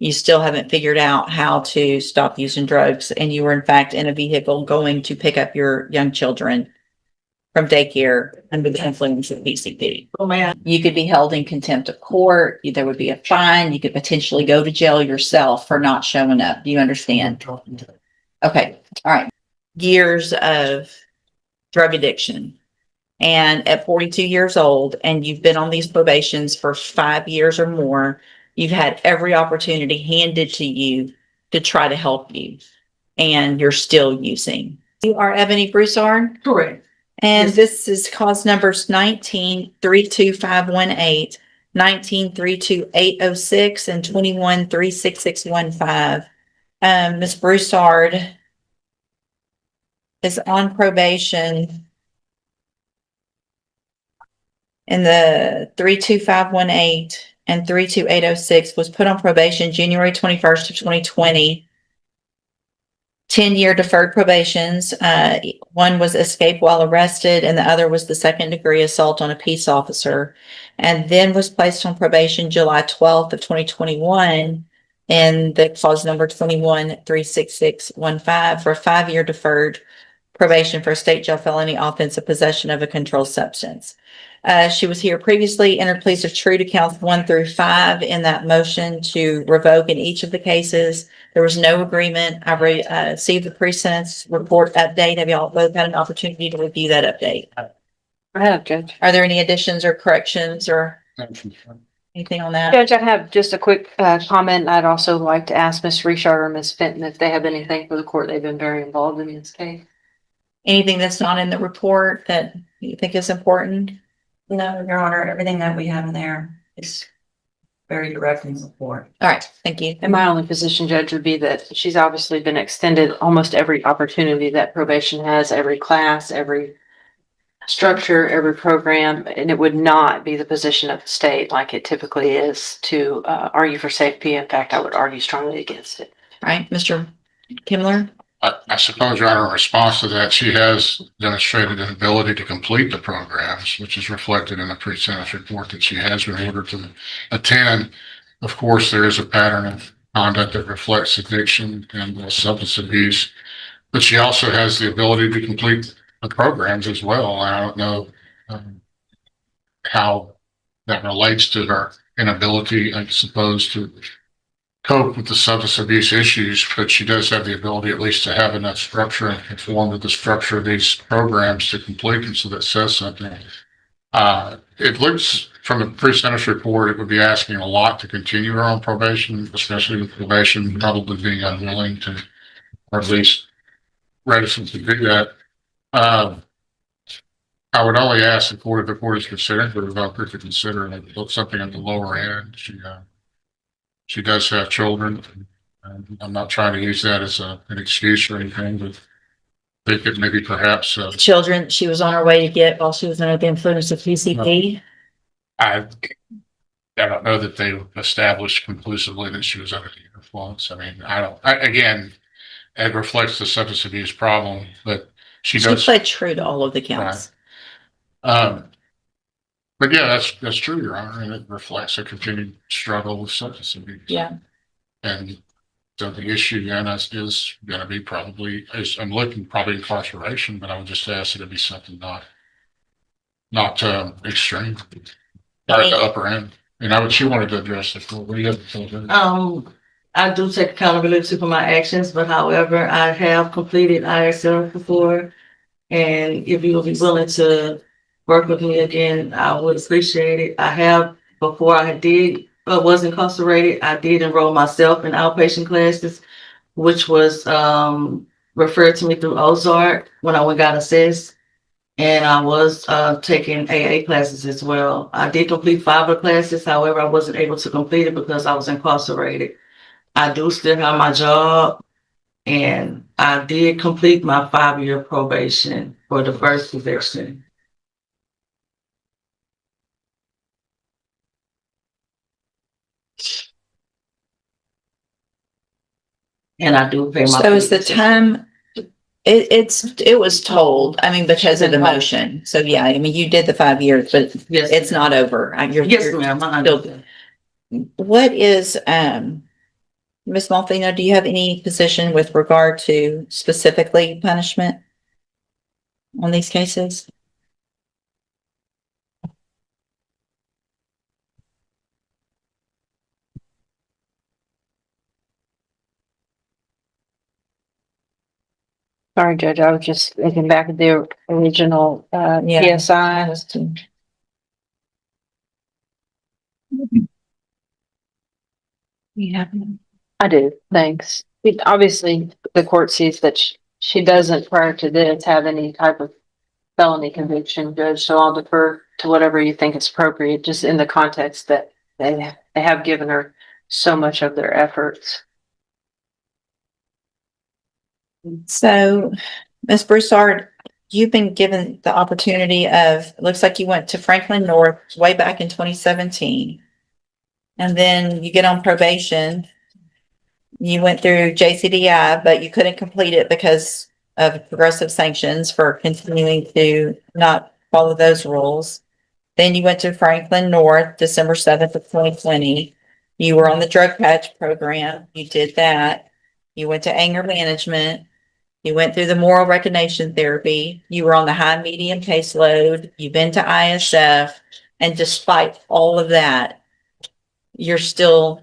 You still haven't figured out how to stop using drugs, and you were in fact in a vehicle going to pick up your young children from daycare under the influence of PCP. Oh, man. You could be held in contempt of court. There would be a fine. You could potentially go to jail yourself for not showing up. Do you understand? Okay. All right. Years of drug addiction. And at 42 years old, and you've been on these probations for 5 years or more, you've had every opportunity handed to you to try to help you, and you're still using. You are Ebony Brousard? Correct. And Yes. this is cause numbers 19-32518, 19-32806, and 21-36615. Ms. Brousard is on probation in the 32518 and 32806, was put on probation January 21st of 2020. 10-year deferred probations. One was escape while arrested, and the other was the second-degree assault on a peace officer, and then was placed on probation July 12th of 2021 in the clause number 21-36615 for a 5-year deferred probation for a state jail felony offense of possession of a controlled substance. She was here previously, entered pleas of true to counts 1 through 5 in that motion to revoke in each of the cases. There was no agreement. I received the pre-sentence report update. Have y'all both had an opportunity to review that update? I have, Judge. Are there any additions or corrections or anything on that? Judge, I have just a quick comment. I'd also like to ask Ms. Richard or Ms. Fenton if they have anything for the court. They've been very involved in this case. Anything that's not in the report that you think is important? No, Your Honor, everything that we have in there is very direct in support. All right, thank you. And my only position, Judge, would be that she's obviously been extended almost every opportunity that probation has, every class, every structure, every program, and it would not be the position of the state like it typically is to argue for safety. In fact, I would argue strongly against it. All right, Mr. Kimler. I suppose, Your Honor, in response to that, she has demonstrated an ability to complete the programs, which is reflected in the pre-sentence report that she has been ordered to attend. Of course, there is a pattern of conduct that reflects addiction and substance abuse, but she also has the ability to complete the programs as well. And I don't know how that relates to her inability, I suppose, to cope with the substance abuse issues, but she does have the ability at least to have enough structure and conform to the structure of these programs to complete them, so that says something. It looks from the pre-sentence report, it would be asking a lot to continue her on probation, especially with probation probably being unwilling to, or at least reticent to do that. I would only ask the court, if the court is considering for the developer to consider something at the lower end. She does have children, and I'm not trying to use that as an excuse or anything, but I think it maybe perhaps Children she was on her way to get while she was under the influence of PCP. I don't know that they established conclusively that she was under the influence. I mean, again, it reflects the substance abuse problem, but she does played true to all of the counts. Right. But yeah, that's true, Your Honor, and it reflects a continued struggle with substance abuse. Yeah. And so the issue then is going to be probably, I'm looking probably incarceration, but I would just ask that it be something not extreme, or at the upper end. And she wanted to address the court. What do you have to say? I do take accountability for my actions, but however, I have completed ISL before, and if you will be willing to work with me again, I would appreciate it. I have, before I was incarcerated, I did enroll myself in outpatient classes, which was referred to me through Brousard when I got assessed. And I was taking AA classes as well. I did complete 5 of the classes. However, I wasn't able to complete it because I was incarcerated. I do still have my job, and I did complete my 5-year probation for the first conviction. And I do pay my. So is the time, it was told, I mean, because of the motion. So yeah, I mean, you did the 5 years, but Yes, it's not over. yes, ma'am. What is, Ms. Malfino, do you have any position with regard to specifically punishment on these cases? Sorry, Judge, I was just thinking back of the original, Yeah. PSI. Yeah. I do, thanks. Obviously, the court sees that she doesn't prior to this have any type of felony conviction, Judge, so I'll defer to whatever you think is appropriate, just in the context that they have given her so much of their efforts. So, Ms. Brousard, you've been given the opportunity of, it looks like you went to Franklin North way back in 2017. And then you get on probation. You went through JCDI, but you couldn't complete it because of progressive sanctions for continuing to not follow those rules. Then you went to Franklin North, December 7th of 2020. You were on the drug patch program. You did that. You went to anger management. You went through the moral recognition therapy. You were on the high medium caseload. You've been to ISF. And despite all of that, you're still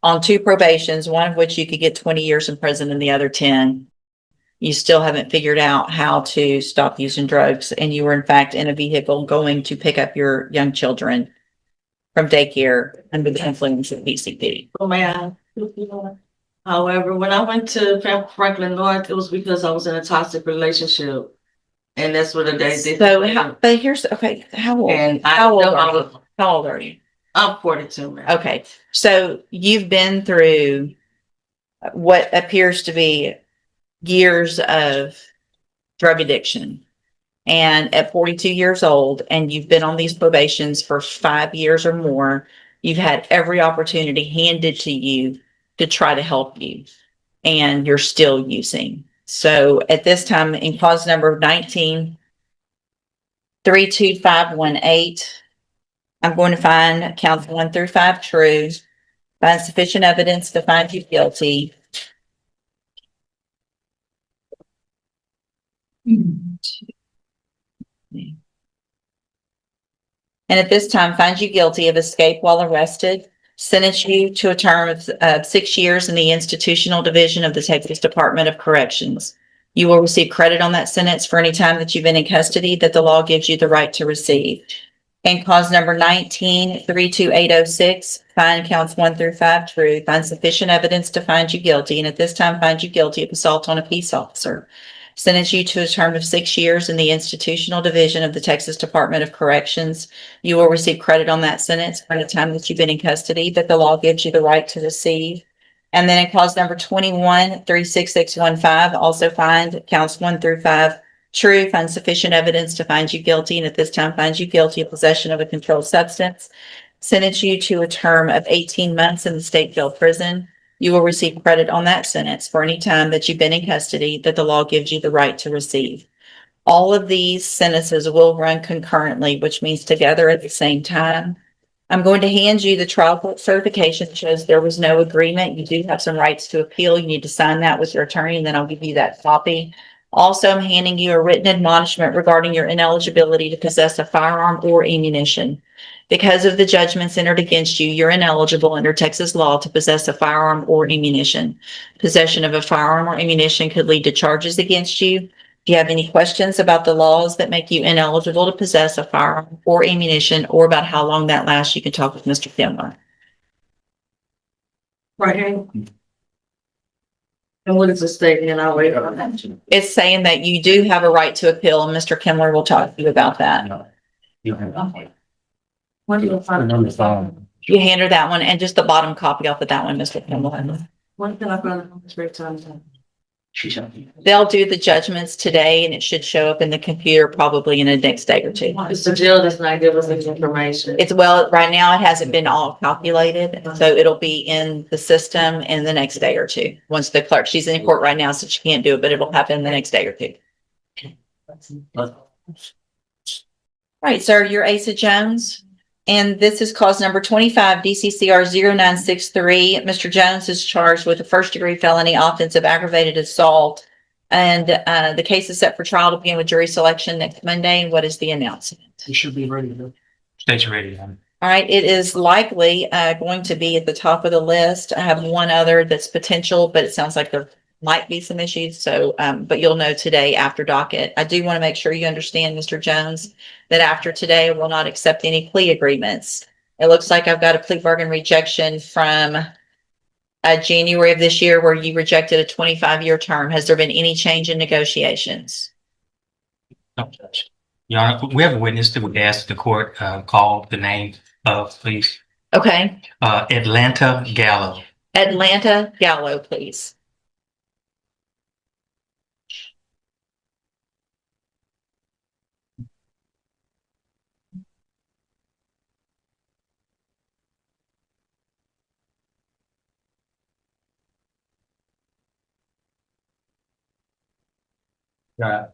on 2 probations, one of which you could get 20 years in prison and the other 10. You still haven't figured out how to stop using drugs. And you were in fact in a vehicle going to pick up your young children from daycare under the influence of PCP. Oh, man. However, when I went to Franklin North, it was because I was in a toxic relationship. And that's what the day did. So, but here's, okay, how old? And How old are you? I'm 42, man. Okay, so you've been through what appears to be years of drug addiction. And at 42 years old, and you've been on these probations for 5 years or more, you've had every opportunity handed to you to try to help you, and you're still using. So at this time, in clause number 19-32518, I'm going to find counts 1 through 5 true, find sufficient evidence to find you guilty. And at this time, find you guilty of escape while arrested, sentence you to a term of 6 years in the institutional division of the Texas Department of Corrections. You will receive credit on that sentence for any time that you've been in custody that the law gives you the right to receive. And cause number 19-32806, find counts 1 through 5 true, find sufficient evidence to find you guilty, and at this time find you guilty of assault on a peace officer. Sentence you to a term of 6 years in the institutional division of the Texas Department of Corrections. You will receive credit on that sentence for the time that you've been in custody that the law gives you the right to receive. And then in clause number 21-36615, also find counts 1 through 5 true, find sufficient evidence to find you guilty, and at this time find you guilty of possession of a controlled substance. Sentence you to a term of 18 months in the state jail prison. You will receive credit on that sentence for any time that you've been in custody that the law gives you the right to receive. All of these sentences will run concurrently, which means together at the same time. I'm going to hand you the trial court certification that shows there was no agreement. You do have some rights to appeal. You need to sign that with your attorney, and then I'll give you that copy. Also, I'm handing you a written admonishment regarding your ineligibility to possess a firearm or ammunition. Because of the judgments entered against you, you're ineligible under Texas law to possess a firearm or ammunition. Possession of a firearm or ammunition could lead to charges against you. If you have any questions about the laws that make you ineligible to possess a firearm or ammunition, or about how long that lasts, you can talk with Mr. Kimler. Right here. And what is the statement? And I'll wait on that. It's saying that you do have a right to appeal, and Mr. Kimler will talk to you about that. When do you find You hand her that one and just the bottom copy off of that one, Mr. Kimler. When can I find this great time? They'll do the judgments today, and it should show up in the computer probably in the next day or two. It's the jail does not give us this information. It's well, right now it hasn't been all calculated, so it'll be in the system in the next day or two. Once the clerk, she's in court right now, so she can't do it, but it'll happen the next day or two. Right, sir, you're Asa Jones. And this is cause number 25, DCCR 0963. Mr. Jones is charged with a first-degree felony offense of aggravated assault. And the case is set for trial to begin with jury selection next Monday. And what is the announcement? You should be ready to. State ready. All right, it is likely going to be at the top of the list. I have one other that's potential, but it sounds like there might be some issues. So, but you'll know today after docket. I do want to make sure you understand, Mr. Jones, that after today, I will not accept any plea agreements. It looks like I've got a plea bargain rejection from January of this year where you rejected a 25-year term. Has there been any change in negotiations? No, Judge. Your Honor, we have a witness that would ask the court call the name of, please. Okay, Atlanta Gallo. Atlanta Gallo, please.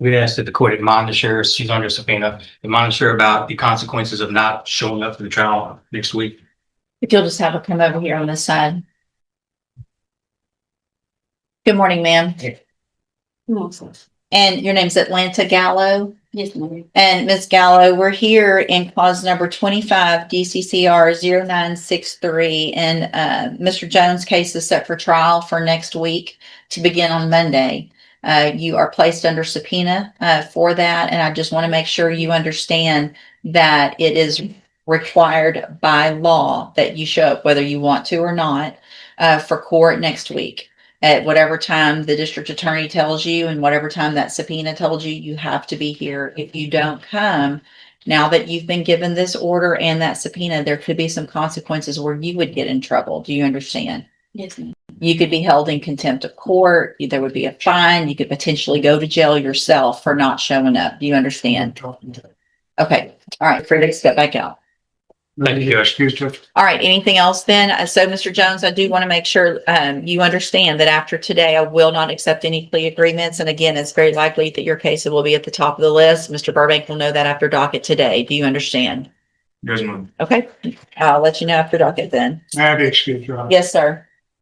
We asked that the court admonish her, she's under subpoena, admonish her about the consequences of not showing up for the trial next week. If you'll just have her come over here on this side. Good morning, ma'am. And your name's Atlanta Gallo? Yes, ma'am. And Ms. Gallo, we're here in clause number 25, DCCR 0963. And Mr. Jones' case is set for trial for next week to begin on Monday. You are placed under subpoena for that. And I just want to make sure you understand that it is required by law that you show up, whether you want to or not, for court next week. At whatever time the district attorney tells you and whatever time that subpoena told you, you have to be here. If you don't come, now that you've been given this order and that subpoena, there could be some consequences where you would get in trouble. Do you understand? Yes, ma'am. You could be held in contempt of court. There would be a fine. You could potentially go to jail yourself for not showing up. Do you understand? Okay. All right. Free to step back out. Thank you, Judge. Excuse Judge. All right. Anything else then? So, Mr. Jones, I do want to make sure you understand that after today, I will not accept any plea agreements. And again, it's very likely that your case will be at the top of the list. Mr. Burbank will know that after docket today. Do you understand? Yes, ma'am. Okay. I'll let you know after docket then. I have to excuse Your Honor. Yes, sir.